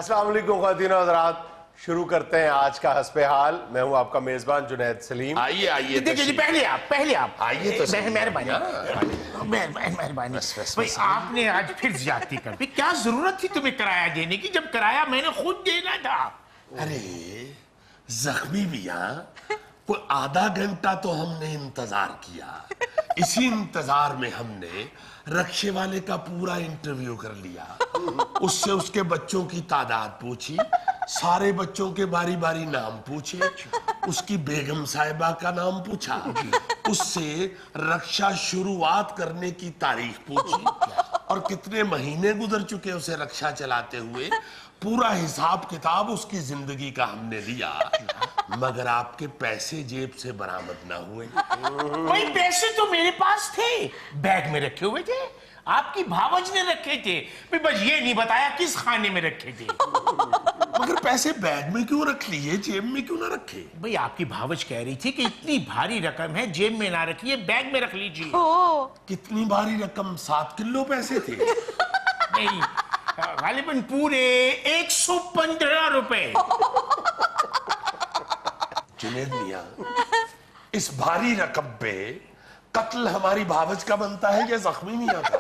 अस्सलाम वालेकुम ख़वातीन और हज़रात, शुरू करते हैं आज का हस्बे हाल। मैं हूं आपका मेजबान जुनैद सलीम। आइए आइए, देखिए जी, पहले आप आइए तो सही। मेहरबानी भाई, आपने आज फिर ज्यादती कर दी। क्या जरूरत थी तुम्हें किराया देने की, जब किराया मैंने खुद देना था। अरे जख्मी मियां, कोई आधा घंटा तो हमने इंतजार किया। इसी इंतजार में हमने रक्षे वाले का पूरा इंटरव्यू कर लिया। उससे उसके बच्चों की तादाद पूछी, सारे बच्चों के बारी बारी नाम पूछे, उसकी बेगम साहिबा का नाम पूछा, उससे रक्षा शुरुआत करने की तारीख पूछी और कितने महीने गुजर चुके उसे रक्षा चलाते हुए। पूरा हिसाब किताब उसकी जिंदगी का हमने लिया, मगर आपके पैसे जेब से बरामद ना हुए। भाई पैसे तो मेरे पास थे, बैग में रखे हुए थे, आपकी भावज ने रखे थे। भाई बस ये नहीं बताया किस खाने में रखे थे। मगर पैसे बैग में क्यों रख लिए, जेब में क्यों ना रखे? भाई आपकी भावज कह रही थी कि इतनी भारी रकम है, जेब में ना रखिए, बैग में रख लीजिए। कितनी भारी रकम? 7 किलो पैसे थे। नहीं, गालिबन पूरे 115 रुपए। जुनैद मियां, इस भारी रकम पे कत्ल हमारी भावज का बनता है या जख्मी मियां का?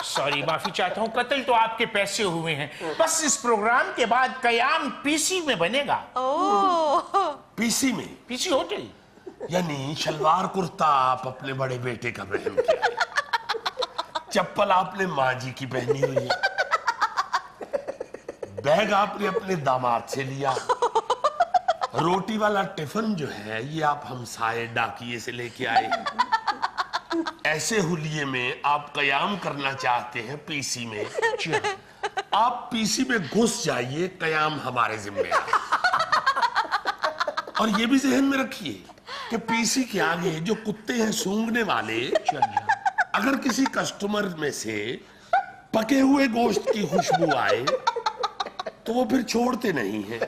सॉरी, माफी चाहता हूँ, कत्ल तो आपके पैसे हुए हैं। बस इस प्रोग्राम के बाद कयाम पीसी में बनेगा। पीसी में? PC hotel. यानी शलवार कुर्ता आप अपने बड़े बेटे का पहन के आए, चप्पल आपने माँ जी की पहनी हुई है, बैग आपने अपने दामाद से लिया, रोटी वाला टिफिन जो है ये आप हमसाए डाकिए से लेके आए। ऐसे हुलिये में आप कयाम करना चाहते हैं पीसी में। आप पीसी में घुस जाइए, कयाम हमारे जिम्मे है। और ये भी जहन में रखिए कि पीसी के आगे जो कुत्ते हैं सूंघने वाले, अगर किसी कस्टमर में से पके हुए गोश्त की खुशबू आए तो वो फिर छोड़ते नहीं हैं।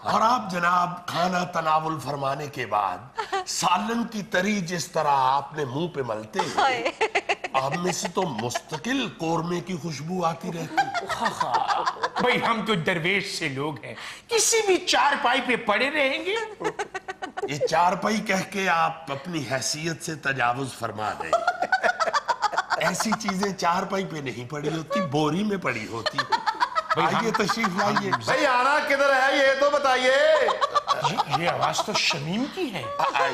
और आप जनाब खाना तनावुल फरमाने के बाद सालन की तरी जिस तरह आपने मुंह पे मलते हैं, आप में से तो मुस्तकिल कोरमे की खुशबू आती रहती। भाई हम तो दरवेश से लोग हैं, किसी भी चारपाई पे पड़े रहेंगे। ये चारपाई कह के आप अपनी हैसियत से तजावुज फरमा दें। ऐसी चीजें चारपाई पे नहीं पड़ी होती, बोरी में पड़ी होती। आइए तशरीफ लाइए। भाई आना किधर है ये तो बताइए। ये आवाज तो शमीम की है।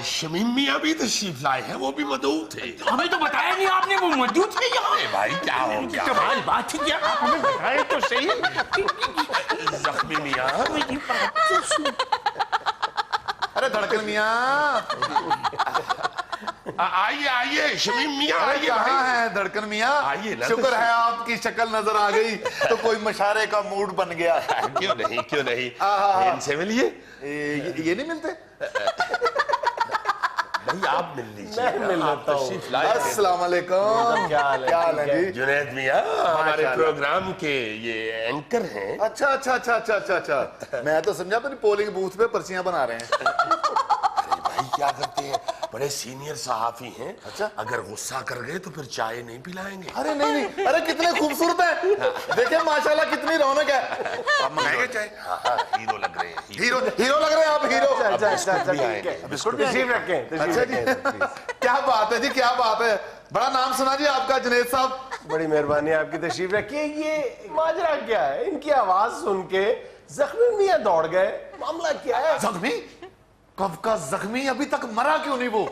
शमीम मियां भी तशरीफ लाए हैं, वो भी मदऊ थे। हमें तो बताया नहीं आपने, वो मौजूद थे यहाँ। भाई क्या हो गया? कमाल बात है, क्या आप हमें बताए तो सही। जख्मी मियां, अरे धड़कन मियां, आइए आइए शमीम मियां, आइए। कहाँ है धड़कन मियां? आइए ना। शुक्र है आपकी शक्ल नजर आ गई तो कोई मशारे का मूड बन गया। क्यों नहीं, क्यों नहीं, इनसे मिलिए। ये नहीं मिलते? भाई आप मिल लीजिए। मैं मिल लेता हूँ। तशरीफ लाइए। अस्सलाम वालेकुम। क्या हाल है जी? जुनैद मियां हमारे प्रोग्राम के ये एंकर हैं। अच्छा अच्छा अच्छा अच्छा अच्छा अच्छा, मैं तो समझा अपनी पोलिंग बूथ पे पर्चियां बना रहे हैं। अरे भाई क्या करते हैं, बड़े सीनियर सहाफी हैं। अच्छा। अगर गुस्सा कर गए तो फिर चाय नहीं पिलाएंगे। अरे नहीं नहीं, अरे कितने खूबसूरत हैं, देखें माशाल्लाह कितनी रौनक है। आप मंगाएंगे चाय? हाँ, हीरो लग रहे हैं। हीरो हीरो लग रहे हैं आप, हीरो। बिस्कुट भी तशरीफ रखें। अच्छा जी, क्या बात है जी, क्या बात है। बड़ा नाम सुना जी आपका जुनैद साहब। बड़ी मेहरबानी आपकी, तशरीफ रखिए। ये माजरा क्या है? इनकी आवाज सुन के जख्मी मियां दौड़ गए, मामला क्या है? जख्मी? कब का जख्मी? अभी तक मरा क्यों नहीं वो?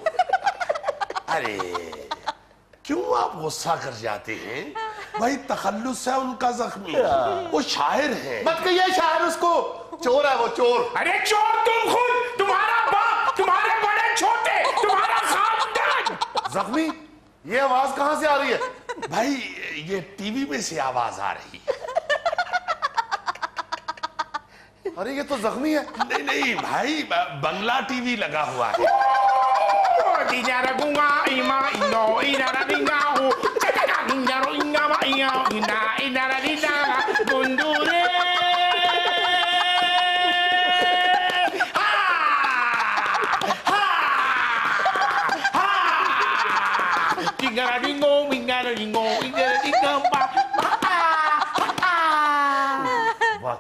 अरे क्यों आप गुस्सा कर जाते हैं? भाई तखल्लुस है उनका जख्मी, वो शायर है। मत कहिए शायर उसको, चोर है वो, चोर। अरे चोर तुम खुद, तुम्हारा बाप, तुम्हारे बड़े छोटे, तुम्हारा खानदान। जख्मी, ये आवाज कहां से आ रही है? भाई ये टीवी में से आवाज आ रही है। अरे ये तो जख्मी है। नहीं नहीं भाई, बंगला टीवी लगा हुआ है।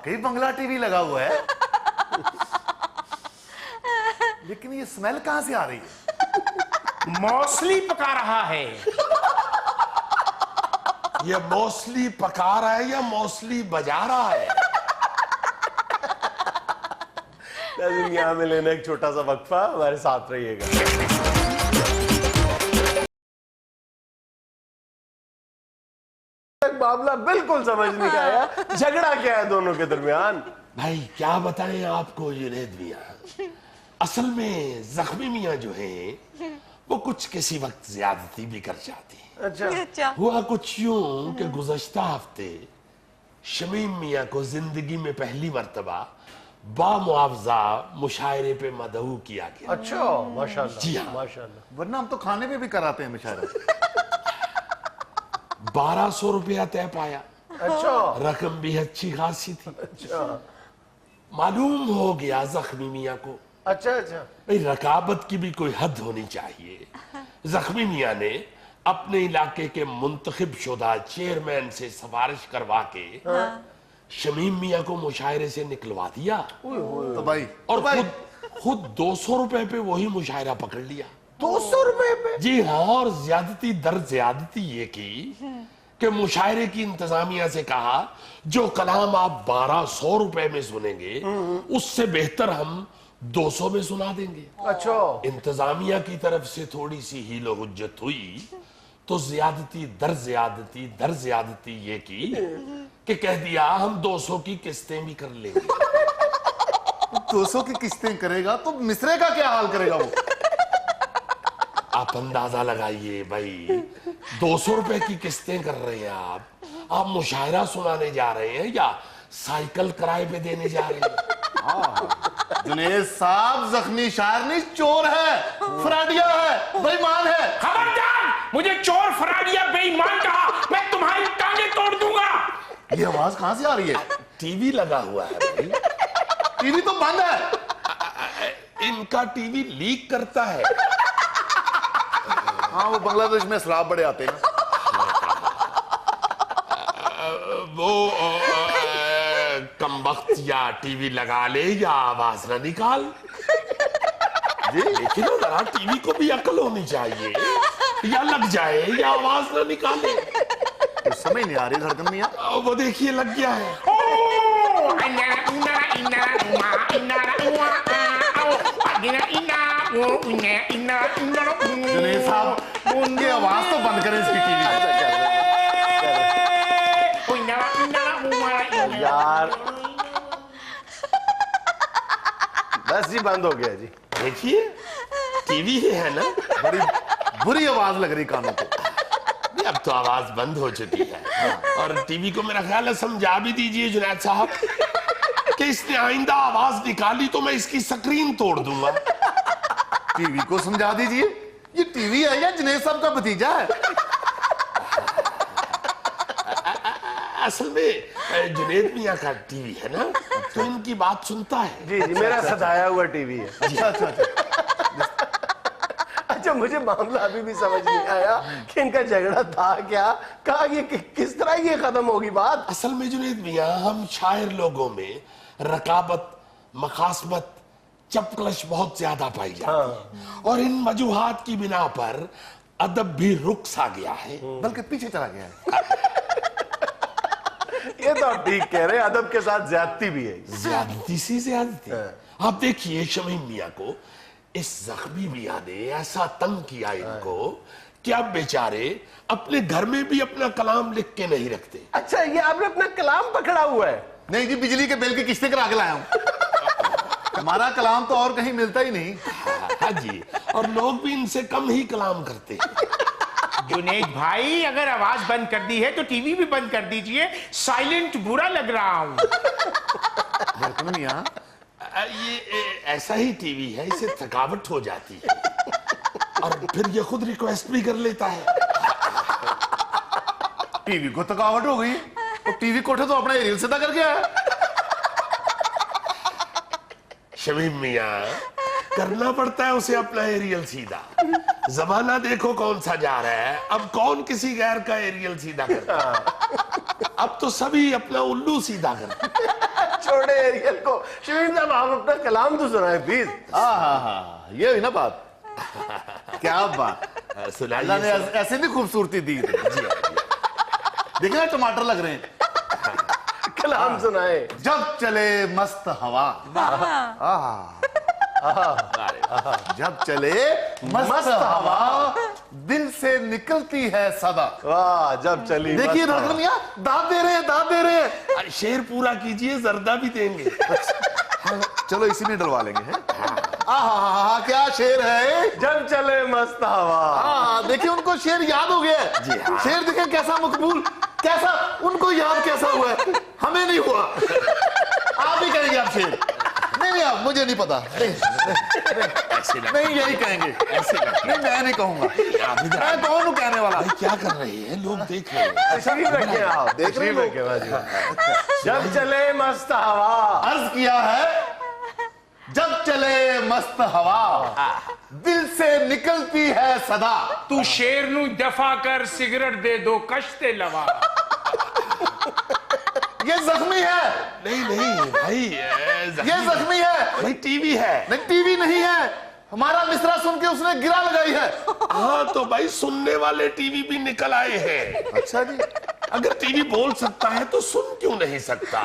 वाकई बंगला टीवी लगा हुआ है। लेकिन ये स्मेल कहां से आ रही है? मौसली पका रहा है। ये मौसली पका रहा है या मौसली बजा रहा है? नाज़रीन, यहाँ में लेना एक छोटा सा वक्फा, हमारे साथ रहिएगा। मामला बिल्कुल समझ नहीं आया, झगड़ा क्या है दोनों के दरमियान? भाई क्या बताएं आपको जुनैद मियां, असल में जख्मी मियां जो हैं वो कुछ किसी वक्त ज्यादती भी कर जाती हैं। अच्छा, हुआ कुछ यूं कि गुज़श्ता हफ्ते शमीम मियां को जिंदगी में पहली मर्तबा बामुआवजा मुशायरे पे मदऊ किया गया। अच्छा, माशाल्लाह, जी हाँ। माशाल्लाह। वरना हम तो खाने में भी कराते हैं मुशायरा। 1200 रुपया तय पाया। अच्छा, रकम भी अच्छी खासी थी। अच्छा, मालूम हो गया जख्मी मियां को अच्छा, अच्छा। भाई रकाबत की भी कोई हद होनी चाहिए। जख्मी मियां ने अपने इलाके के मुंतखब शुदा चेयरमैन से सिफारिश करवा के शमीम मियां को मुशायरे से निकलवा दिया तो भाई और खुद 200 रुपए पे वही मुशायरा पकड़ लिया। 200 रुपए पे? जी हाँ, और ज्यादती दर ज्यादती ये की कि मुशायरे की इंतजामिया से कहा जो कलाम आप 1200 रुपए में सुनेंगे उससे बेहतर हम 200 में सुना देंगे। अच्छा, इंतजामिया की तरफ से थोड़ी सी हीलो हुज्जत हुई तो ज्यादती दर ज्यादती ये की कि कह दिया हम 200 की किस्तें भी कर लेंगे। 200 की किस्तें करेगा तो मिसरे का क्या हाल करेगा वो? आप अंदाजा लगाइए भाई, 200 रुपए की किस्तें कर रहे हैं आप मुशायरा सुनाने जा रहे हैं या साइकिल किराए पे देने जा रहे हैं? जुनैद साहब जख्मी शायर नहीं, चोर है, फराडिया है, बेईमान है। खबरदार, मुझे चोर, फराडिया, बेईमान कहा, मैं तुम्हारी टांगे तोड़ दूंगा। ये आवाज कहां से आ रही है? टीवी लगा हुआ है भाई। टीवी तो बंद है। इनका टीवी लीक करता है। हाँ, वो बांग्लादेश में शराब बड़े आते हैं। वो कमबख्त या टीवी लगा ले या आवाज ना निकाल। जी लेकिन जरा टीवी को भी अक्ल होनी चाहिए, या लग जाए या आवाज ना निकाले। तो समझ नहीं आ रही धड़कन मियां। वो देखिए लग गया है। जुनैद साहब, ये आवाज तो बंद करें इसकी टीवी। यार बस जी, बंद हो गया जी। देखिए टीवी है ना, बड़ी बुरी आवाज लग रही कानों को। अब तो आवाज बंद हो चुकी है और टीवी को मेरा ख्याल है समझा भी दीजिए जुनैद साहब कि इसने आइंदा आवाज निकाली तो मैं इसकी स्क्रीन तोड़ दूंगा। टीवी को समझा दीजिए, ये टीवी है या जुनैद साहब का भतीजा है? असल में जुनैद मियां का टीवी है ना, तो इनकी बात सुनता है। जी जी, मेरा सदाया हुआ टीवी है। अच्छा, मुझे मामला अभी भी समझ नहीं आया कि इनका झगड़ा था क्या, कहा ये किस तरह ये खत्म होगी बात? असल में जुनैद मियां, हम शायर लोगों में रकाबत, मखासमत, चपकलश बहुत ज्यादा पाई जाती है और इन वजूहात की बिना पर अदब भी रुक सा गया है, बल्कि पीछे चला गया है। ये तो आप ठीक कह रहे हैं, अदब के साथ ज्यादती भी है। ज्यादती सी ज्यादती। आप देखिए शमीम मियां को इस जख्मी मियां ने ऐसा तंग किया इनको कि अब बेचारे अपने घर में भी अपना कलाम लिख के नहीं रखते। अच्छा, ये आपने अपना कलाम पकड़ा हुआ है? नहीं जी, बिजली के बिल की किस्तें करा के लाया हूं। हमारा कलाम तो और कहीं मिलता ही नहीं। हाँ जी, और लोग भी इनसे कम ही कलाम करते हैं। जुनैद भाई, अगर आवाज बंद कर दी है तो टीवी भी बंद कर दीजिए। साइलेंट बुरा लग रहा हूं। धड़कन मियां, ये ऐसा ही टीवी है, इसे थकावट हो जाती है और फिर ये खुद रिक्वेस्ट भी कर लेता है। टीवी को थकावट हो गई तो टीवी कोठे तो अपना एरियल सीधा करके आया। शमीम मियां, करना पड़ता है उसे अपना एरियल सीधा। जमाना देखो कौन सा जा रहा है, अब कौन किसी गैर का एरियल सीधा करता है। अब तो सभी अपना उल्लू सीधा करते हैं। چھوڑے ایریل کو. شمیم صاحب آپ اپنا کلام تو سنائیں پلیز. ہاں یہ ہوئی نا بات. کیا بات, اللہ نے ایسے بھی خوبصورتی دی. دیکھیں نا ٹماٹر لگ رہے ہیں. کلام سنائیں. جب چلے مست ہوا, جب چلے مست ہوا, دل سے نکلتی ہے صدا. واہ, جب چلی دیکھیے ڈاکٹر میاں داد دے رہے ہیں, داد دے رہے ہیں. شیر پورا کیجئے, زردہ بھی دیں گے. چلو اسی میں ڈلوا لیں گے. کیا شیر ہے. جب چلے مست ہوا. ہاں دیکھیں ان کو شیر یاد ہو گیا ہے. شیر دیکھیں کیسا مقبول, کیسا ان کو یاد کیسا ہوا ہے, ہمیں نہیں ہوا. آپ ہی کہیں گے آپ شیر. نہیں آپ, مجھے نہیں پتا. نہیں یہی کہیں گے. نہیں میں نہیں کہوں گا. میں کون ہوں کہنے والا. کیا کر رہے ہیں لوگ, دیکھ رہے ہیں. تشریف رکھیں آپ, دیکھ رہے تشریف رکھیں. جب چلے مست ہوا. عرض کیا ہے جب چلے مست ہوا, دل سے نکلتی ہے صدا. تو شیر نو دفع کر, سگریٹ دے دو کشتے لوا. یہ زخمی ہے. نہیں بھائی, یہ زخمی ہے. بھائی ٹی وی ہے. نہیں ٹی وی نہیں ہے. ہمارا مصرع سن کے اس نے گرا لگائی ہے. ہاں تو بھائی سننے والے ٹی وی بھی نکل آئے ہیں. اچھا جی. اگر ٹی وی بول سکتا ہے تو سن کیوں نہیں سکتا.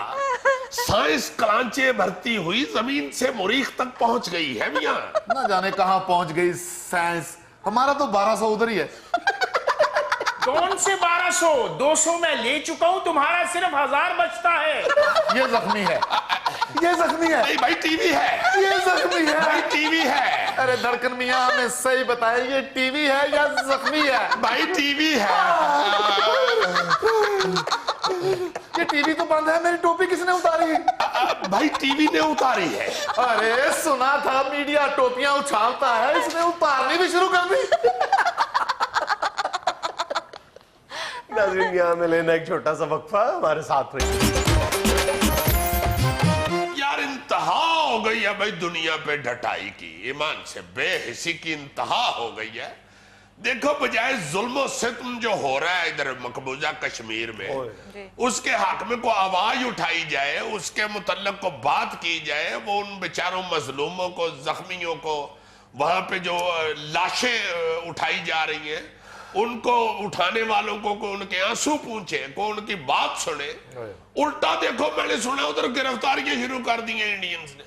سائنس کلانچے بھرتی ہوئی زمین سے مریخ تک پہنچ گئی ہے میاں. نہ جانے کہاں پہنچ گئی سائنس. ہمارا تو 1200 ادھر ہی ہے. کون سے 1200, 200 میں لے چکا ہوں, تمہارا صرف 1000 بچتا ہے. یہ زخمی ہے. یہ زخمی ہے. نہیں بھائی ٹی وی ہے. یہ زخمی ہے. بھائی ٹی وی ہے. ارے دھڑکن میاں ہمیں صحیح بتائیں, یہ ٹی وی ہے یا زخمی ہے. بھائی ٹی وی ہے. یہ ٹی وی تو بند ہے. میری ٹوپی کس نے اتاری. بھائی ٹی وی نے اتاری ہے. ارے سنا تھا میڈیا ٹوپیاں اچھالتا ہے, اس نے اتارنی بھی شروع کر دی. ناظرین یہاں میں لینا ایک چھوٹا سا وقفہ, ہمارے ساتھ رہیے. یار انتہا ہو گئی ہے بھائی دنیا پہ ڈھٹائی کی, ایمان سے بے حسی کی انتہا ہو گئی ہے. دیکھو بجائے ظلم و ستم جو ہو رہا ہے ادھر مقبوضہ کشمیر میں, اس کے حق میں کو آواز اٹھائی جائے, اس کے متعلق کو بات کی جائے, وہ ان بیچاروں مظلوموں کو, زخمیوں کو, وہاں پہ جو لاشیں اٹھائی جا رہی ہیں, ان کو اٹھانے والوں کو ان کے آنسو پونچھے, کو ان کی بات سنے. الٹا دیکھو میں نے سنا ادھر گرفتاریاں شروع کر دی ہیں انڈینز نے.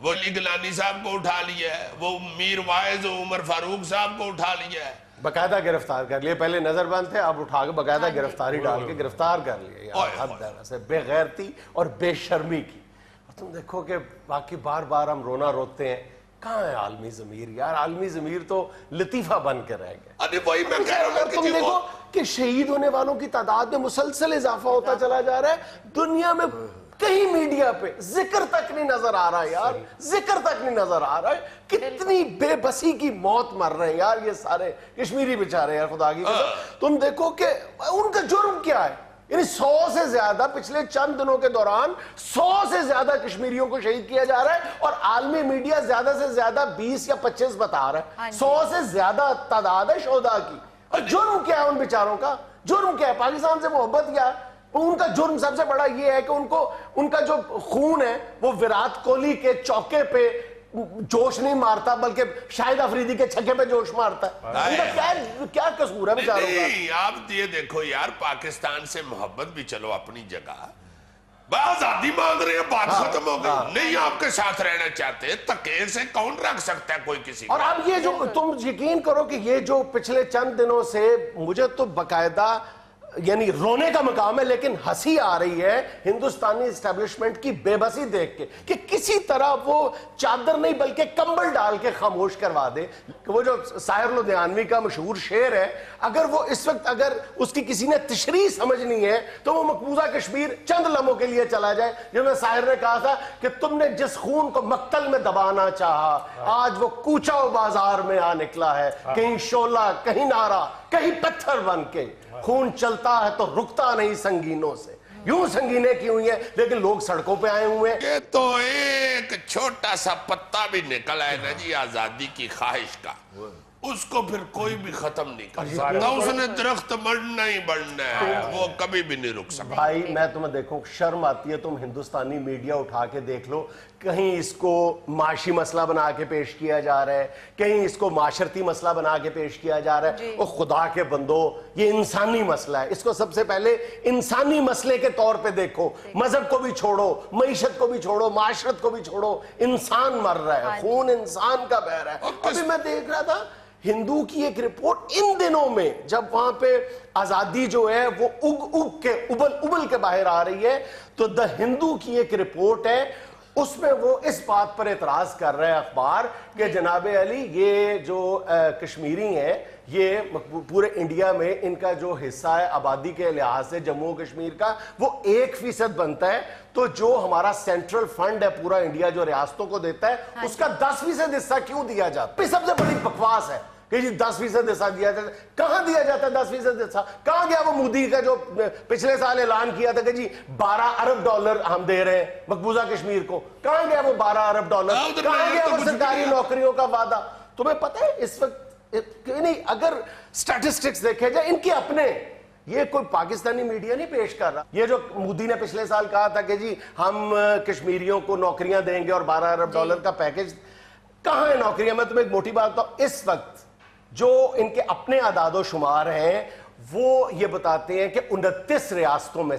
وہ علی گیلانی صاحب کو اٹھا لیا ہے, وہ میر واعظ عمر فاروق صاحب کو اٹھا لیا ہے. باقاعدہ گرفتار کر لیے. پہلے نظر بند تھے, اب اٹھا کے باقاعدہ گرفتاری ڈال کے گرفتار کر لیے. حد ہے ویسے بے غیرتی اور بے شرمی کی. اور تم دیکھو کہ باقی بار بار ہم رونا روتے ہیں, کہاں ہے عالمی ضمیر یار. عالمی ضمیر تو لطیفہ بن کے رہ گئے. ارے وہی میں کہہ رہا ہوں. تم دیکھو کہ شہید ہونے والوں کی تعداد میں مسلسل اضافہ ہوتا چلا جا رہا ہے. دنیا میں کہیں میڈیا پہ ذکر تک نہیں نظر آ رہا ہے یار, ذکر تک نہیں نظر آ رہا ہے. کتنی بے بسی کی موت مر رہے ہیں یار یہ سارے کشمیری بیچارے یار, خدا کی قسم. تم دیکھو کہ ان کا جرم کیا ہے. یعنی 100 سے زیادہ پچھلے چند دنوں کے دوران 100 سے زیادہ کشمیریوں کو شہید کیا جا رہا ہے, اور عالمی میڈیا زیادہ سے زیادہ 20 یا 25 بتا رہا ہے. 100 سے زیادہ تعداد ہے شہداء کی. اور جرم کیا ہے ان بیچاروں کا, جرم کیا ہے؟ پاکستان سے محبت کیا ہے؟ ان کا جرم سب سے بڑا یہ ہے کہ ان کا جو خون ہے وہ وراٹ کوہلی کے چوکے پہ جوش نہیں مارتا, بلکہ شاہد افریدی کے چھکے پہ جوش مارتا ہے. ان کا کیا قصور ہے بیچاروں کا؟ نہیں آپ یہ دیکھو یار, پاکستان سے محبت بھی چلو اپنی جگہ, آزادی مانگ رہے ہیں, بات ختم ہو گئی. نہیں آپ کے ساتھ رہنا چاہتے, تکے سے کون رکھ سکتا ہے کوئی کسی. اور اب یہ جو تم یقین کرو کہ یہ جو پچھلے چند دنوں سے مجھے تو باقاعدہ یعنی رونے کا مقام ہے, لیکن ہنسی آ رہی ہے ہندوستانی اسٹیبلشمنٹ کی بے بسی دیکھ کے, کہ کسی طرح وہ چادر نہیں بلکہ کمبل ڈال کے خاموش کروا دے. وہ جو ساحر لدھیانوی کا مشہور شعر ہے, اگر وہ اس وقت اگر اس کی کسی نے تشریح سمجھنی ہے تو وہ مقبوضہ کشمیر چند لمحوں کے لیے چلا جائے. جو میں ساحر نے کہا تھا کہ تم نے جس خون کو مقتل میں دبانا چاہا, آج وہ کوچہ و بازار میں آ نکلا ہے, کہیں شعلہ کہیں نعرہ کہیں پتھر بن کے. خون چلتا ہے تو رکتا نہیں سنگینوں سے, یوں سنگینے کی ہوئی ہیں, لیکن لوگ سڑکوں پہ آئے ہوئے ہیں. یہ تو ایک چھوٹا سا پتا بھی نکلا ہے نا جی آزادی کی خواہش کا, उसको फिर कोई भी खत्म नहीं कर सकता, उसने दरख्त बढ़ना ही बढ़ना है, वो कभी भी नहीं रुक सकता। भाई मैं तुम्हें देखो शर्म आती है, तुम हिंदुस्तानी मीडिया उठा के देख लो, कहीं इसको माशी मसला बना के पेश किया जा रहा है, कहीं इसको माशरती मसला बना के पेश किया जा रहा है। ओ खुदा के बंदो, ये इंसानी मसला है, इसको सबसे पहले इंसानी मसले के तौर पे देखो। मजहब को भी छोड़ो, मईशत को भी छोड़ो, माशरत को भी छोड़ो, इंसान मर रहा है, खून इंसान का बह रहा है। अभी मैं देख रहा था हिंदू की एक रिपोर्ट इन दिनों में, जब वहां पे आजादी जो है वो उग के उबल के बाहर आ रही है, तो द हिंदू की एक रिपोर्ट है, उसमें वो इस बात पर एतराज कर रहे हैं अखबार कि जनाबे अली ये जो कश्मीरी हैं, ये पूरे इंडिया में इनका जो हिस्सा है आबादी के लिहाज से जम्मू कश्मीर का वो 1% बनता है, तो जो हमारा सेंट्रल फंड है पूरा इंडिया जो रियासतों को देता है उसका 10% हिस्सा क्यों दिया जाता है? सबसे बड़ी बकवास है कि जी 10% हिस्सा दिया जाता है। कहां दिया जाता है 10% हिस्सा? कहां गया वो मोदी का जो पिछले साल ऐलान किया था कि जी 12 अरब डॉलर हम दे रहे हैं मकबूजा कश्मीर को? कहां गया वो 12 अरब डॉलर? कहां गया वो सरकारी नौकरियों का वादा? तुम्हें पता है इस वक्त नहीं, अगर स्टैटिस्टिक्स देखे जाए इनके अपने, ये कोई पाकिस्तानी मीडिया नहीं पेश कर रहा, ये जो मोदी ने पिछले साल कहा था कि जी हम कश्मीरियों को नौकरियां देंगे और 12 अरब डॉलर का पैकेज, कहां है नौकरियां? मैं तुम्हें एक मोटी बात बताऊं, इस वक्त जो इनके अपने आदादो शुमार हैं वो ये बताते हैं कि 29 रियासतों में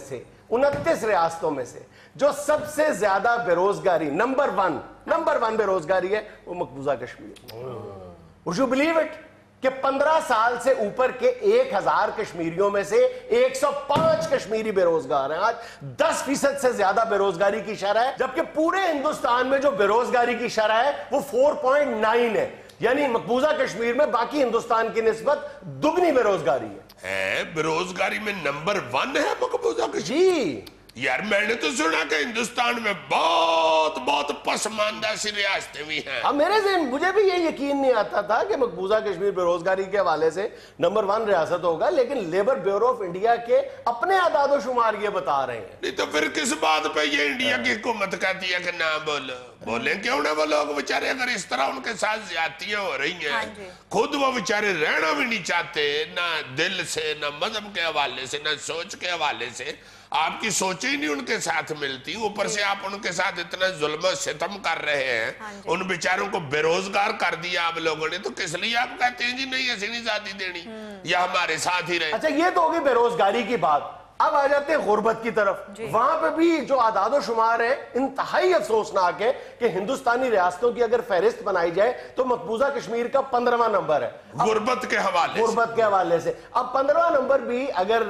से जो सबसे ज्यादा बेरोजगारी नंबर वन बेरोजगारी है वो मकबूजा Kashmir. Would you believe it? कि 15 साल से ऊपर के 1000 कश्मीरियों में से 105 कश्मीरी बेरोजगार हैं। आज 10% से ज्यादा बेरोजगारी की शरह है, जबकि पूरे हिंदुस्तान में जो बेरोजगारी की शरह है वो 4.9 है, यानी मकबूजा कश्मीर में बाकी हिंदुस्तान की निस्बत दुगनी बेरोजगारी है। बेरोजगारी में नंबर 1 है मकबूजा कश्मीर। जी यार मैंने तो सुना कि हिंदुस्तान में बहुत बहुत पसमानदा सी रियासतें भी हैं। अब मुझे भी ये यकीन नहीं आता था कि मकबूजा कश्मीर बेरोजगारी के हवाले से नंबर 1 रियासत होगा, लेकिन लेबर ब्यूरो ऑफ इंडिया के अपने आदादो शुमार ये बता रहे हैं। नहीं तो फिर किस बात पे ये इंडिया की हुकूमत कहती है कि ना बोले क्यों ना वो लोग बेचारे, अगर इस तरह उनके साथ ज्यादतियां हो रही हैं, खुद वो बेचारे रहना भी नहीं चाहते, ना दिल से, ना मजहब के हवाले से, ना सोच के हवाले से, आपकी सोचें ही नहीं उनके साथ मिलती, ऊपर से आप उनके साथ इतना जुल्म सितम कर रहे हैं, उन बेचारों को बेरोजगार कर दिया आप लोगों ने, तो किस लिए आप कहते हैं जी नहीं ऐसी नहीं शादी देनी या हमारे साथ ही रहे? अच्छा ये तो होगी बेरोजगारी की बात। अब आ जाते हैं गुर्बत की तरफ। वहां पे भी जो आदादो शुमार है इंतहाई अफसोसनाक है कि हिंदुस्तानी रियासतों की अगर फहरिस्त बनाई जाए तो मकबूजा कश्मीर का 15वां नंबर है गुर्बत के हवाले से। अब 15वां नंबर भी अगर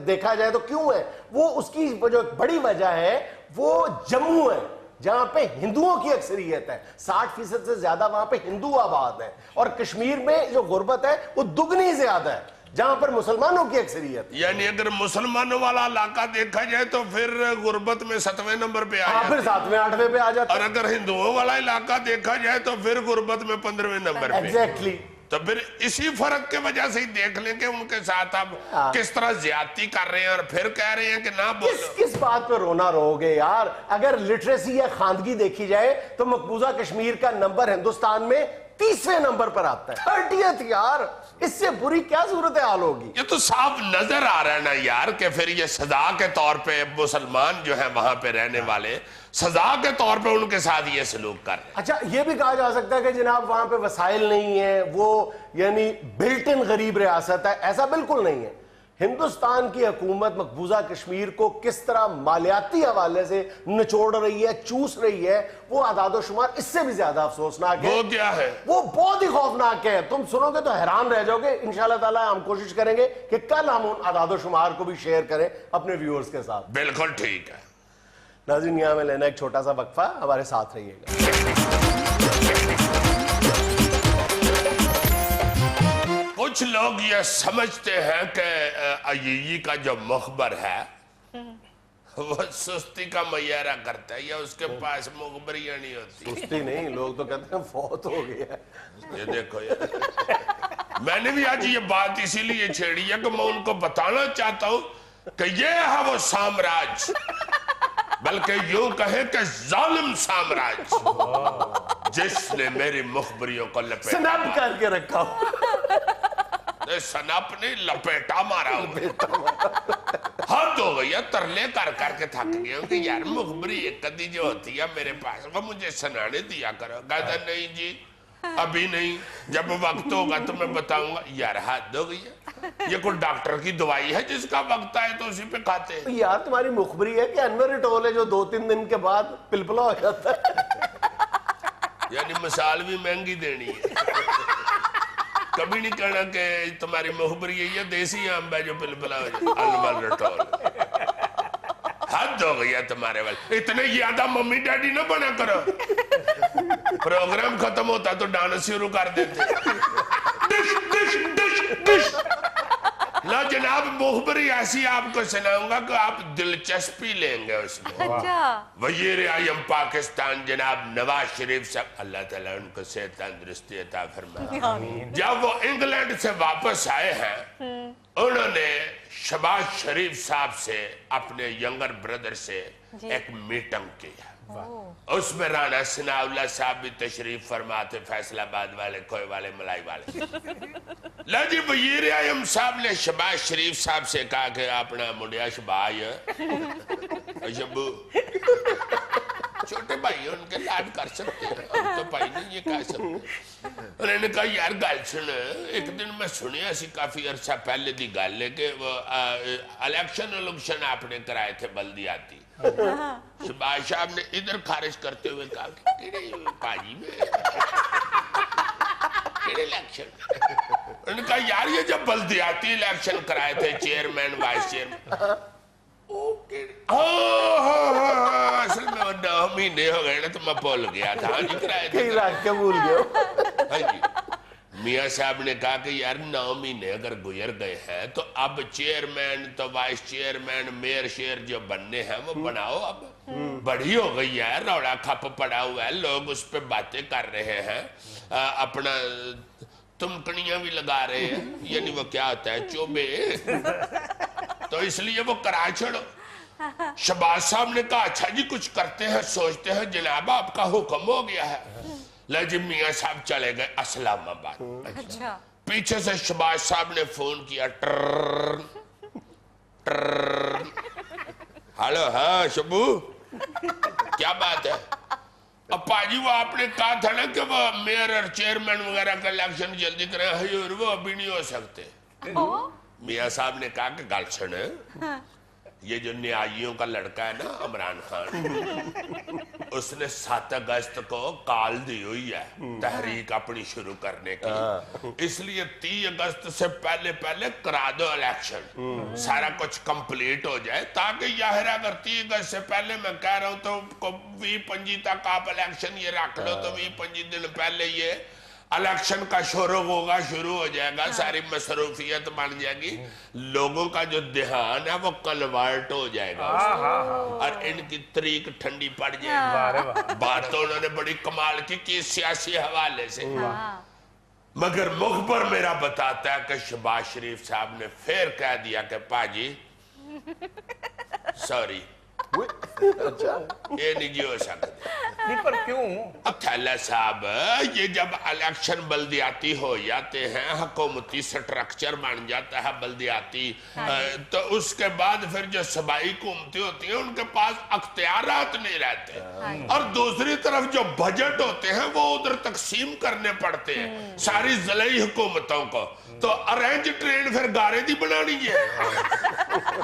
देखा जाए तो क्यों है वो, उसकी जो बड़ी वजह है वो जम्मू है जहां पे हिंदुओं की अक्सरियत है, 60% से ज्यादा वहां पे हिंदू आबाद है, और कश्मीर में जो गुर्बत है वो दुगनी ज्यादा है जहां पर मुसलमानों की अक्सरियत। यानी अगर मुसलमानों वाला इलाका देखा जाए तो फिर गुर्बत में 7वें नंबर पे आ जाता है, फिर 7वें 8वें पे आ जाता है, और अगर हिंदुओं वाला इलाका देखा जाए तो फिर गुर्बत में 15वें नंबर पे। एग्जैक्टली। तो फिर इसी फर्क के वजह से ही देख लें कि उनके साथ आप किस तरह ज्यादती कर रहे हैं और फिर कह रहे हैं कि ना बोलो। किस बात पर रोना रोगे यार? अगर लिटरेसी या खानगी देखी जाए तो मकबूजा कश्मीर का नंबर हिंदुस्तान में 30वें नंबर पर आता है, 30th यार। इससे बुरी क्या सूरत हाल होगी? ये तो साफ नजर आ रहा है ना यार कि फिर ये सजा के तौर पे मुसलमान जो है वहां पे रहने वाले सजा के तौर पे उनके साथ ये सलूक कर रहे हैं। अच्छा ये भी कहा जा सकता है कि जनाब वहां पे वसाइल नहीं है, वो यानी बिल्ट इन गरीब रियासत है, ऐसा बिल्कुल नहीं है। हिंदुस्तान की हुकूमत मकबूजा कश्मीर को किस तरह मालियाती हवाले से निचोड़ रही है, चूस रही है, वो आदादो शुमार इससे भी ज्यादा अफसोसनाक है। वो क्या है? वो बहुत ही खौफनाक है, तुम सुनोगे तो हैरान रह जाओगे। इंशाल्लाह ताला हम कोशिश करेंगे कि कल हम उन आदादो शुमार को भी शेयर करें अपने व्यूअर्स के साथ। बिल्कुल ठीक है। नाज़रीन यहाँ में लेना एक छोटा सा वक्फा, हमारे साथ रहिएगा। कुछ लोग ये समझते हैं कि अय्यी का जो मुखबर है वो सुस्ती का मैयारा करता है या उसके पास मुखबरियां नहीं होती। सुस्ती नहीं, लोग तो कहते हैं फौत हो गया। ये देखो यार, मैंने भी आज ये बात इसीलिए छेड़ी है कि मैं उनको बताना चाहता हूं कि ये है वो साम्राज्य, बल्कि यूं कहे कि जालिम साम्राज्य जिसने मेरी मुखबरियों को लपेटा स्नैप करके रखा हो। सनप ने लपेटा मारा हद हो गई है, तरले कर करके थक गया कि यार मुखबरी एक कदी जो होती है मेरे पास वो मुझे सुनाने दिया करो। कहता नहीं जी अभी नहीं, जब वक्त होगा तो मैं बताऊंगा। यार हद हो गई है, ये कोई डॉक्टर की दवाई है जिसका वक्त आए तो उसी पे खाते हैं। यार तुम्हारी मुखबरी है कि अनवर टोल है जो 2-3 दिन के बाद पिलपिला हो जाता है। यानी मिसाल भी महंगी देनी है। कभी नहीं कहना कि तुम्हारी मुखबरी यही है देसी आम है जो पिलपिला हो जाए। अनवर टोल हद हो गई है तुम्हारे वाले, इतने ज्यादा मम्मी डैडी ना बना करो। प्रोग्राम खत्म होता तो डांस शुरू कर देते। डिश डिश डिश डिश। लो जनाब मुखबरी ऐसी आपको सुनाऊंगा कि आप दिलचस्पी लेंगे उसमें। अच्छा वजीर आज़म पाकिस्तान जनाब नवाज शरीफ साहब, अल्लाह ताला उनको सेहत तंदुरुस्ती अता फरमाए, जब वो इंग्लैंड से वापस आए हैं उन्होंने शहबाज शरीफ साहब से अपने यंगर ब्रदर से एक मीटिंग की है। उसमें राणा सनाउल्लाह साहब भी तशरीफ फरमाते, फैसलाबाद वाले, कोई वाले, मलाई वाले। लाजी वजीर आज़म साहब ने शहबाज शरीफ साहब से कहा कि अपना मुंडिया शहबाज शब्बू छोटे भाई उनके लाड कर सकते हैं, हम तो भाई नहीं ये कह सकते। उन्होंने कहा यार गल सुन, एक दिन मैं सुनिया सी काफी अरसा पहले दी गल है कि वो इलेक्शन आपने कराए थे बल्दियाती। शहबाज साहब ने इधर खारिज करते हुए कहा कि पाजी में इलेक्शन। उन्होंने कहा यार ये जब बल्दियाती इलेक्शन कराए थे चेयरमैन वाइस चेयरमैन, असल में 9 महीने हो गए ना तो मैं भूल गया था। हाँ जी कराए थे, कहीं रख के भूल गए। हाँ जी। मियाँ साहब ने कहा कि यार 9 महीने अगर गुजर गए हैं तो अब चेयरमैन तो वाइस चेयरमैन मेयर शेयर जो बनने हैं वो बनाओ। अब बड़ी हो गई है, रौला खप पड़ा हुआ है, लोग उस पर बातें कर रहे हैं, अपना तुमकड़ियां भी लगा रहे हैं, यानी वो क्या होता है चोबे, तो इसलिए वो करा छोड़ो। शहबाज साहब ने कहा अच्छा जी कुछ करते हैं, सोचते हैं, जनाब आपका हुक्म हो गया है। लाजिम मियाँ साहब चले गए इस्लामाबाद। अच्छा पीछे से शहबाज साहब ने फोन किया, ट्रर ट्रर। हेलो हाँ शबू क्या बात है? अब पाजी वो आपने कहा था ना कि वो मेयर और चेयरमैन वगैरह का इलेक्शन जल्दी करें, हजूर वो अभी नहीं हो सकते। मियाँ साहब ने कहा कि गल सुन, ये जो न्यायियों का लड़का है ना इमरान खान, उसने 7 अगस्त को कॉल दी हुई है तहरीक अपनी शुरू करने की, इसलिए 30 अगस्त से पहले पहले करा दो इलेक्शन, सारा कुछ कंप्लीट हो जाए, ताकि यार अगर 30 अगस्त से पहले मैं कह रहा हूं तो 20-25 तक आप इलेक्शन ये रख लो तो 20-25 दिन पहले ये इलेक्शन का शुरू होगा, शुरू हो जाएगा, सारी मसरूफियत बन जाएगी, लोगों का जो ध्यान है वो कन्वर्ट हो जाएगा और इनकी तरीक ठंडी पड़ जाएगी। बात तो उन्होंने बड़ी कमाल की सियासी हवाले से, मगर मुखबर मेरा बताता है कि शहबाज शरीफ साहब ने फिर कह दिया कि पाजी सॉरी ये नहीं जी हो सकते। नहीं पर क्यों? अथैला साहब ये जब इलेक्शन बल्दियाती हो जाते हैं, हुकूमती स्ट्रक्चर बन जाता है बल्दियाती, तो उसके बाद फिर जो सूबाई हुकूमतें होती हैं उनके पास अख्तियारात नहीं रहते, और दूसरी तरफ जो बजट होते हैं वो उधर तकसीम करने पड़ते हैं सारी ज़िलाई हुकूमतों को, तो अरेंज ट्रेन फिर गारे दी बनानी है।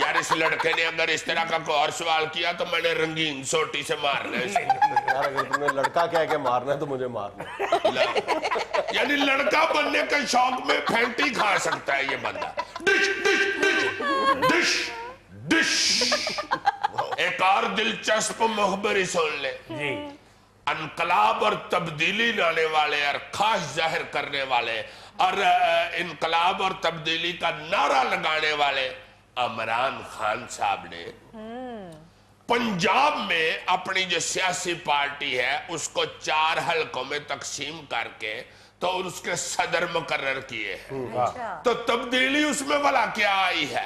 यार इस लड़के ने अगर इस तरह का कोई और सवाल किया तो मैंने रंगीन सोटी से मारना है इसको। यार अगर तुमने लड़का कह के मारना है तो मुझे मारना है। यानी लड़का बनने के शौक में फैंटी खा सकता है ये बंदा। डिश डिश डिश डिश डिश। एक और दिलचस्प मुखबरी सुन ले जी। इनकलाब और तब्दीली लाने वाले और खास जाहिर करने वाले और इनकलाब और तब्दीली का नारा लगाने वाले इमरान खान साहब ने पंजाब में अपनी जो सियासी पार्टी है उसको 4 हलकों में तकसीम करके तो उसके सदर मुकर्रर किए हैं। तो तब्दीली उसमें वाला क्या आई है?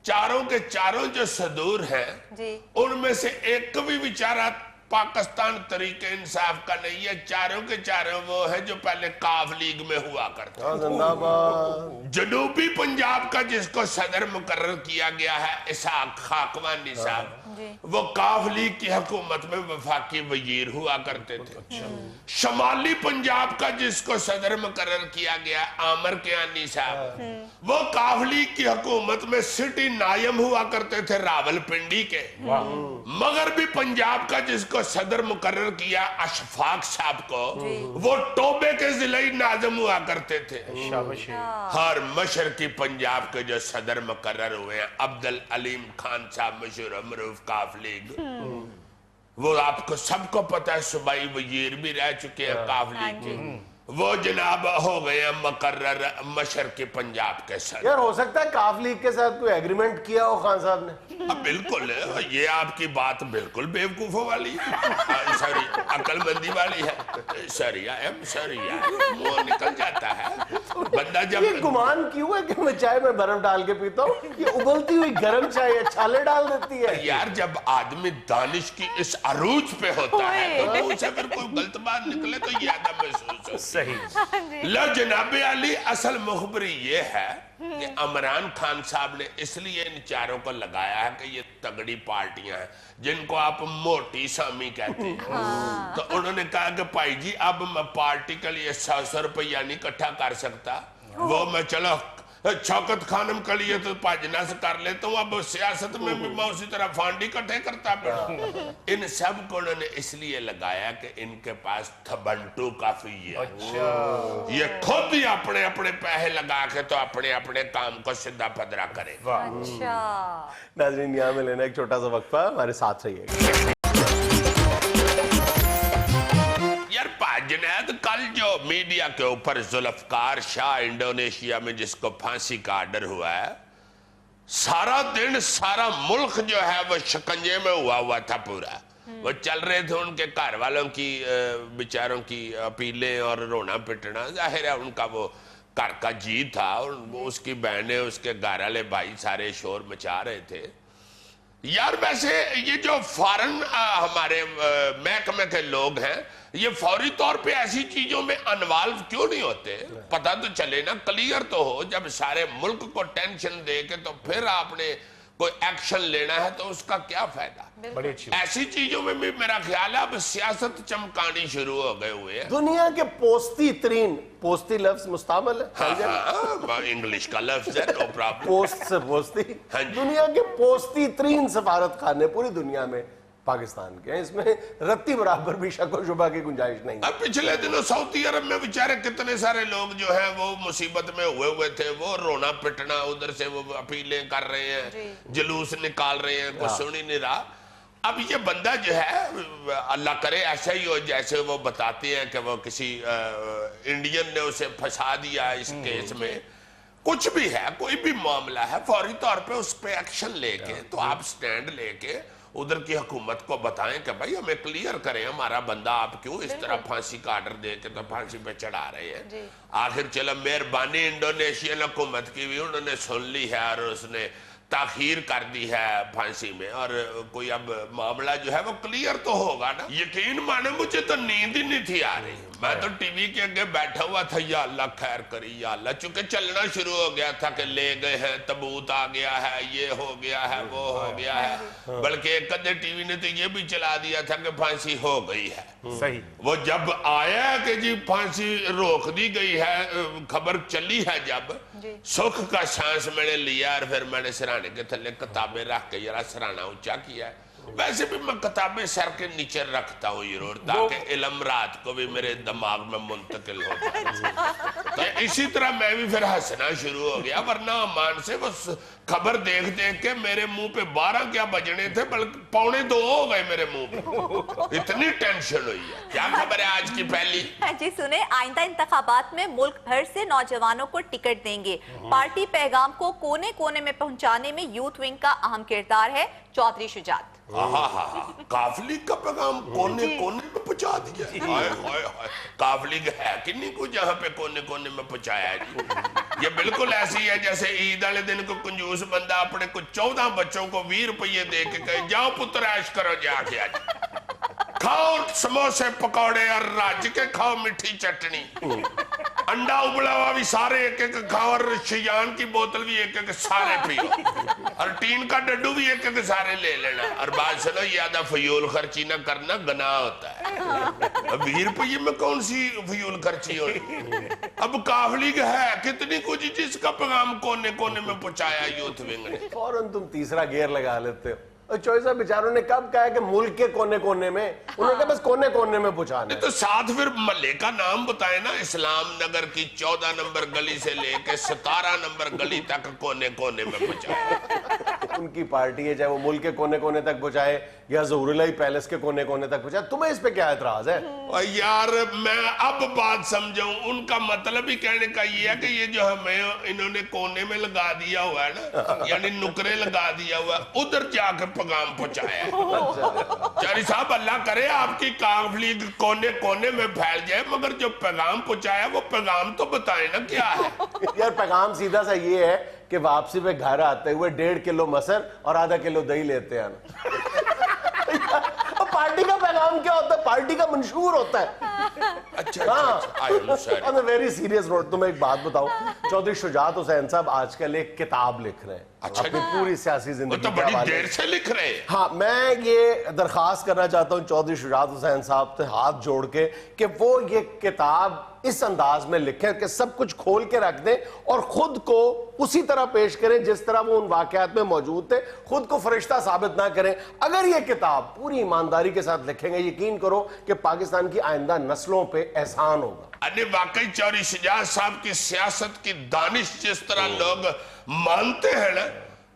चारों के चारों जो सदूर हैं उनमें से एक भी बेचारा पाकिस्तान तरीके इंसाफ का नहीं है, चारों के चारों वो है जो पहले काफ लीग में हुआ करते थे। जिंदाबाद। जनूबी पंजाब का जिसको सदर मुकर्रर किया गया है इसहाक खाकवानी साहब, वो काफ लीग की हुकूमत में वफाकी वजीर हुआ करते थे। शमाली पंजाब का जिसको सदर मुकर्रर किया गया आमर कियानी साहब, वो काफ लीग की हुकूमत में सिटी नायम हुआ करते थे रावलपिंडी के। मगरबी पंजाब का जिसको सदर मुकर्रर किया अशफाक साहब को, वो टोबे के जिले नाज़िम हुआ करते थे। हर मशरकी पंजाब के जो सदर मुकर्रर हुए हैं अब्दुल अलीम खान साहब, मशहूर मरूफ काफ लीग, वो आपको सबको पता है, सूबाई वजीर भी रह चुके हैं काफ लीग के। वो जनाब हो गए मुकर्रर मशरकी पंजाब के सदर। यार हो सकता है काफ लीग के साथ कोई एग्रीमेंट किया हो खान साहब ने। बिल्कुल, ये आपकी बात बिल्कुल बेवकूफों वाली सॉरी अक्लमंदी वाली है। सॉरी आई एम सॉरी यार, मुंह निकल जाता है बंदा जब। ये गुमान क्यों है कि मैं चाय में बर्फ डाल के पीता हूँ? ये उबलती हुई गर्म चाय है, छाले डाल देती है। यार जब आदमी दानिश की इस अरूज पे होता है तो उसे अगर कोई गलत बात निकले तो याद महसूस हो। सही। लो जनाबे अली, असल मुखबरी ये है कि इमरान खान साहब ने इसलिए इन चारों को लगाया है कि ये तगड़ी पार्टियां हैं जिनको आप मोटी सामी कहते हैं। तो उन्होंने कहा कि भाई जी अब मैं पार्टी के लिए 100 रुपया नहीं इकट्ठा कर सकता, वो मैं चलो शौकत खानम के लिए तो पाजना से कर लेता हूँ, अब सियासत में भी मैं उसी तरह फंड इकट्ठे करता पड़ा। इन सब को उन्होंने इसलिए लगाया कि इनके पास थबंटू काफी है। ये खुद ही अपने अपने पैसे लगा के तो अपने अपने काम को सीधा पदरा करे। नाज़रीन, यहाँ में लेना एक छोटा सा वक्फा, हमारे साथ रहिएगा। जुनैद, कल जो मीडिया के ऊपर जुल्फकार शाह इंडोनेशिया में जिसको फांसी का आर्डर हुआ है, सारा दिन सारा मुल्क जो है वो शिकंजे में हुआ था पूरा। वो चल रहे थे उनके घर वालों की बेचारों की अपीलें और रोना पिटना, जाहिर है उनका वो घर का जी था, और उसकी बहनें उसके घर वाले भाई सारे शोर मचा रहे थे। यार वैसे ये जो फॉरेन हमारे महकमे के लोग हैं, ये फौरी तौर पे ऐसी चीजों में इन्वॉल्व क्यों नहीं होते? पता तो चले ना, क्लियर तो हो। जब सारे मुल्क को टेंशन दे के तो फिर आपने कोई एक्शन लेना है तो उसका क्या फायदा? बड़ी अच्छी। ऐसी चीजों में भी मेरा ख्याल है अब सियासत चमकानी शुरू हो गए हुए हैं। दुनिया के पोस्ती लफ्ज मुस्तामल है, इंग्लिश का लफ्ज है, नो प्रॉब्लम। पोस्ट से पोस्ती। हाँ जी। दुनिया के पोस्ती तरीन सफारत खाने पूरी दुनिया में पाकिस्तान के हैं, इसमें रत्ती बराबर भी शक व शुबा की गुंजाइश नहीं है। अब पिछले दिनों सऊदी अरब में बेचारे कितने सारे लोग जो हैं वो मुसीबत में हुए थे, वो रोना पिटना, उधर से वो अपीलें कर रहे हैं, जुलूस निकाल रहे हैं, कुछ सुन ही नहीं रहा। अब ये बंदा जो है अल्लाह करे ऐसा ही हो जैसे वो बताते हैं कि वो किसी इंडियन ने उसे फंसा दिया इस केस में। कुछ भी है, कोई भी मामला है, फौरी तौर पे उस पे एक्शन लेके तो आप स्टैंड लेके उधर की हुकूमत को बताएं कि भाई हमें क्लियर करें हमारा बंदा आप क्यों इस तरह फांसी का आर्डर दे के तो फांसी पे चढ़ा रहे हैं। आखिर चलो मेहरबानी इंडोनेशियन हुकूमत की भी उन्होंने सुन ली है और उसने ताखीर कर दी है फांसी में, और कोई अब मामला जो है वो क्लियर तो होगा ना। यकीन माने मुझे तो नींद ही नहीं थी आ रही, मैं तो टीवी के आगे बैठा हुआ था, या अल्लाह खैर करी या अल्लाह, चूंकि चलना शुरू हो गया था कि ले गए हैं, तबूत आ गया है, ये हो गया है, वो हो गया है। बल्कि एक आधे टीवी ने तो ये भी चला दिया था कि फांसी हो गई है। सही। वो जब आया कि जी फांसी रोक दी गई है, खबर चली है, जब सुख का सांस मैंने लिया और फिर मैंने सिराने के थल्ले किताबें रख के जरा सिराना ऊंचा किया है। वैसे भी मैं किताबें सर के नीचे रखता हूँ जरूर, ताकि इल्म रात को भी मेरे दिमाग में मुंतकिल हो जाए। तो इसी तरह मैं भी फिर हंसना शुरू हो गया, वरना मान से बस खबर देख देख के मेरे मुंह पे 12 क्या बजने थे, बल्कि 1:45 हो गए मेरे मुंह पे, इतनी टेंशन हुई है। क्या खबर है आज की पहली? जी सुने, आइंदा इंतखाबात में मुल्क भर से नौजवानों को टिकट देंगे। पार्टी पैगाम को कोने कोने में पहुंचाने में यूथ विंग का अहम किरदार है। चौधरी शुजात काफली का पैगाम कोने कोने में पहुंचा दिया। हाय हाय हाय, काफली है कि नहीं कुछ जहाँ पे कोने कोने में पहुंचाया जी। ये बिल्कुल ऐसी है जैसे ईद वाले दिन को कंजूस बंदा अपने कुछ 14 बच्चों को 20 रुपये दे के कहे जाओ पुत्र ऐश करो जाके आज। खाओ समोसे पकौड़े और राज के खाओ मीठी चटनी, अंडा उबला हुआ भी सारे एक एक खाओ, और शियान की बोतल भी एक एक सारे पियो, और टीन का डड्डू भी एक एक सारे ले लेना। और बात सुनो, ज्यादा फजूल खर्ची ना करना, गुनाह होता है। अब 20 रुपये में कौन सी फजूल खर्ची हो? अब काफली है कितनी कुछ, जिसका पैगाम कोने कोने में पहुंचाया यूथ विंग ने। फौरन तुम तीसरा गियर लगा लेते हो। और चौधरी साहब बेचारों ने कब कहा कि मुल्क के कोने कोने में, उन्होंने कहा बस कोने कोने में पहुंचाना है। तो साथ फिर महल्ले का नाम बताए ना, इस्लाम नगर की 14 नंबर गली से लेके 17 नंबर गली तक कोने कोने में पहुंचाए। उनकी पार्टी है, चाहे वो मुल्क के कोने कोने तक पहुंचाए या ज़हूरुल्लाह पैलेस के कोने कोने तक पहुंचाए, तुम्हें इस पे क्या एतराज है? और यार मैं अब बात समझाऊं, उनका मतलब ही कहने का ये है कि ये जो हमें इन्होंने कोने में लगा दिया हुआ है ना, यानी नुकरे लगा दिया हुआ है, उधर जाकर पैगाम पहुंचाया है। चौधरी साहब अल्लाह करे आपकी काफली कोने कोने में फैल जाए, मगर जो पैगाम पहुंचाया वो पैगाम तो बताए ना क्या है। यार पैगाम सीधा सा ये है कि वापसी पे घर आते हुए 1.5 किलो मसर और आधा किलो दही लेते हैं। पार्टी का पैगाम क्या होता है? पार्टी का मंशूर होता है। अच्छा, वेरी सीरियस नोट, तुम्हें एक बात बताऊं, चौधरी शुजात हुसैन साहब आजकल एक किताब लिख रहे हैं। अच्छा, अपनी पूरी सियासी वो जिंदगी तो के बड़ी हवाले देर से लिख रहे हैं। हाँ, मैं ये दरखास्त करना चाहता हूँ चौधरी शुजात हुसैन साहब से हाथ जोड़ के कि वो ये किताब इस अंदाज में लिखें कि सब कुछ खोल के रख दें और खुद को उसी तरह पेश करें जिस तरह वो उन वाकयात में मौजूद थे, खुद को फरिश्ता साबित ना करें। अगर ये किताब पूरी ईमानदारी के साथ लिखेंगे, यकीन करो कि पाकिस्तान की आइंदा नस्लों पे एहसान होगा। अरे वाकई चौधरी शुजात साहब की सियासत की दानिश जिस तरह लोग मानते हैं ना,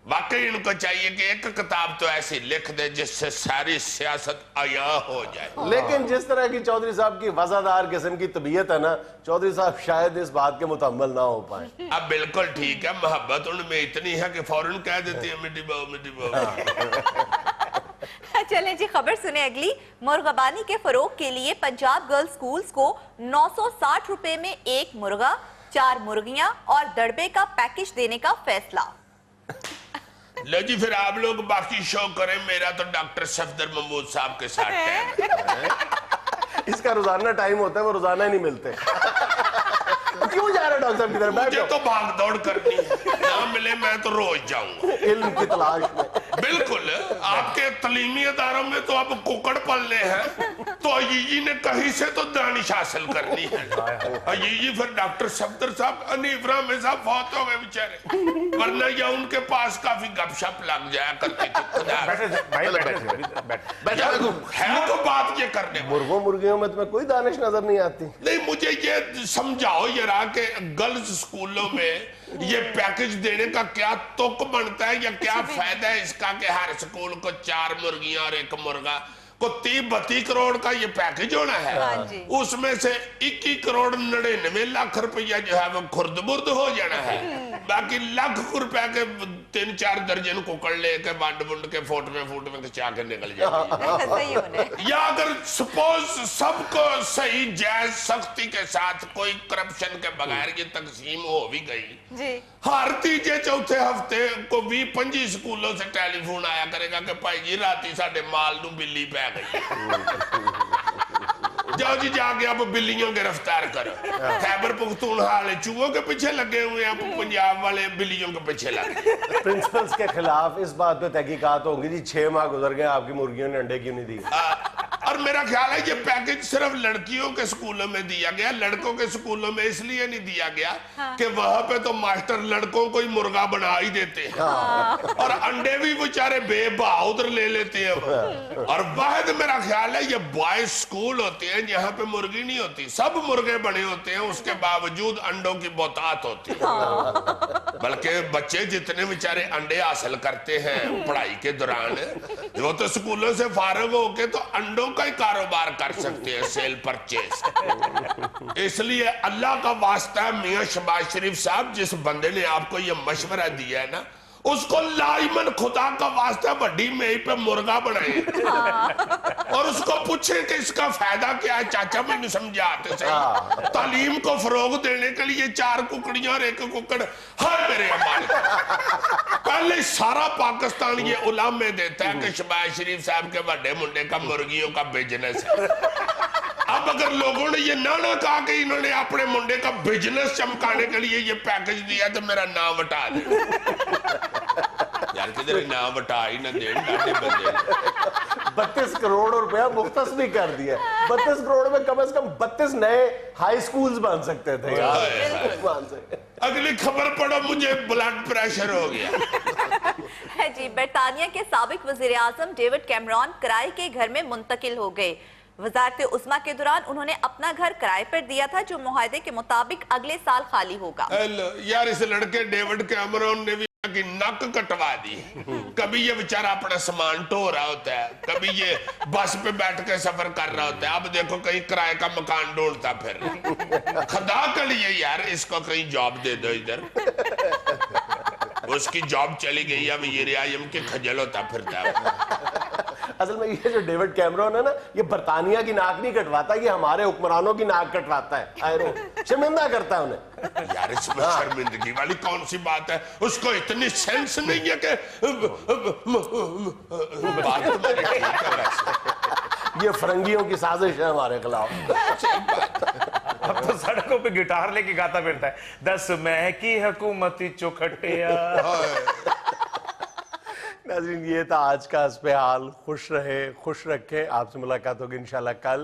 वाकई इनको चाहिए कि एक किताब तो ऐसी लिख दे जिससे सारी सियासत आया हो जाए। लेकिन जिस तरह की चौधरी साहब की वजादार किस्म की तबीयत है ना, चौधरी साहब शायद इस बात के मुतम्मल ना हो पाए। अब बिल्कुल ठीक है, मोहब्बत उनमें इतनी है कि फौरन कह देती है मिट्टी बाओ मिट्टी बाओ। चलें जी, खबर सुने अगली। मुर्गाबानी के फरोग के लिए पंजाब गर्ल्स स्कूल्स को 960 रुपए में 1 मुर्गा, 4 मुर्गियां और दड़बे का पैकेज देने का फैसला। लो जी, फिर आप लोग बाकी शो करें, मेरा तो डॉक्टर सफदर महमूद साहब के साथ टाइम। इसका रोजाना टाइम होता है, वो रोजाना ही नहीं मिलते। क्यों जा रहे डॉक्टर साहब की तरफ? मुझे तो भाग दौड़ करनी है, ना मिले मैं तो रोज जाऊंगा इल्म की तलाश में। बिल्कुल, आपके तलीमी अदारों में तो अब कुकड़ पलने हैं, तो अजीजी ने कहीं से तो दानिश हासिल करनी है। अजीजी फिर डॉक्टर सफदर साहब अनीफरा में साहब फौत हो गए बेचारे, वरना या उनके पास काफी गपशप लग जाया करती थी। खुदा है तो बात ये करने में। मुर्गों मुर्गियों में तुम्हें कोई दानिश नजर नहीं आती? नहीं, मुझे ये समझाओ जरा कि गर्ल्स स्कूलों में ये पैकेज देने का क्या तुक बनता है या क्या फायदा है इसका कि हर स्कूल को 4 मुर्गियां और 1 मुर्गा को 30-32 करोड़ का ये पैकेज होना है। उसमें से 21 करोड़ 99 लाख रुपया जो है वो खुर्द-बुर्द हो जाना है। बाकी लाख रुपया के 3-4 दर्जन कुकड़ लेके बांट बुंड के फोट में खिंचा के निकल जाएगी। या अगर सपोज सबको सही जायज सख्ती के साथ कोई करप्शन के बगैर ये तकसीम हो भी गई, हर तीजे चौथे हफ्ते को 20-25 स्कूलों से टेलीफोन आया करेगा कि भाई जी राती साडे माल नू बिल्ली पै गई। जाओ जी जाके आप बिल्लियों गिरफ्तार करो। खैबर पख्तूनख्वा वाले चूहों के पीछे लगे हुए हैं, पंजाब वाले बिल्लियों के पीछे लगे। प्रिंसिपल्स के खिलाफ इस बात पे तहकीकात होंगी जी। 6 माह गुजर गए, आपकी मुर्गियों ने अंडे क्यों नहीं दिए? और मेरा ख्याल है ये पैकेज सिर्फ लड़कियों के स्कूलों में दिया गया, लड़कों के स्कूलों में इसलिए नहीं दिया गया कि वहां पे तो मास्टर लड़कों को ही मुर्गा बना ही देते हैं और अंडे भी बेचारे बेबा उधर ले लेते हैं। और वाहिद मेरा ख्याल है ये बॉयज स्कूल होते हैं जहाँ पे मुर्गी नहीं होती, सब मुर्गे बने होते हैं, उसके बावजूद अंडों की बहुतात होती है। बल्कि बच्चे जितने बेचारे अंडे हासिल करते हैं पढ़ाई के दौरान, वो तो स्कूलों से फारिग होके तो अंडों का ही कारोबार कर सकते हैं, सेल परचेज। इसलिए अल्लाह का वास्ता है मियां शहबाज शरीफ साहब, जिस बंदे ने आपको ये मशवरा दिया है ना, उसको लाइमन खुदा का वास्ता बड़ी मेई पे मुर्गा बनाए और उसको पूछे कि इसका फायदा क्या है। चाचा मैंने समझाते सही, तालीम को फरोग देने के लिए 4 कुकड़ियां और 1 कुकड़ हर मेरे अमाल। पहले सारा पाकिस्तान ये उलामे देता है कि शहबाज शरीफ साहब के बड़े मुंडे का मुर्गियों का बिजनेस है। अब अगर लोगों ने ये ना कहा कि इन्होंने अपने मुंडे का बिजनेस चमकाने के लिए ये पैकेज दिया तो मेरा नाम हटा दे। यार किधर नाम हटा ही ना दे, डाटे बंदे 32 करोड़ रुपया मुख्तस भी कर दिया। 32 करोड़ में कम से कम 32 नए हाई स्कूल्स बन सकते थे यार। मान सकते। अगली खबर पढ़ो, मुझे ब्लड प्रेशर हो गया। है जी, बरतानिया के साबिक वजीर आजम डेविड कैमरॉन किराए के घर में मुंतकिल हो गए। वजारत उस्मा के दौरान उन्होंने अपना घर किराए पर दिया था, जो मुआहदे के मुताबिक अगले साल खाली होगा। यार इस लड़के डेविड कैमरॉन ने भी की नक कटवा दी। कभी ये बेचारा अपना सामान ढो रहा होता है, कभी ये बस पे बैठ के सफर कर रहा होता है। अब देखो कहीं किराए का मकान ढूंढता फिर। खुदा के लिए यार इसको कहीं जॉब दे दो इधर। उसकी जॉब चली गई, अब ये रियायम के खजल होता फिरता है। असल में ये जो डेविड कैमरॉन है ना, ये बरतानिया की नाक नहीं कटवाता, ये हमारे हुक्मरानों की नाक कटवाता है। आयरो शर्मिंदा करता है उन्हें। यार इसमें शर्मिंदगी वाली कौन सी बात है? उसको इतनी सेंस नहीं है कि बात तुम्हारी ठीक है वैसे। ये फरंगियों की साजिश है हमारे खिलाफ। अब तो सड़कों पे गिटार लेके गाता फिरता है, 10 मैं की हुकूमती चौखटिया। नाज़रीन, ये था आज का इस पे हाल। खुश रहे, खुश रखे। आपसे मुलाकात होगी इंशाल्लाह कल।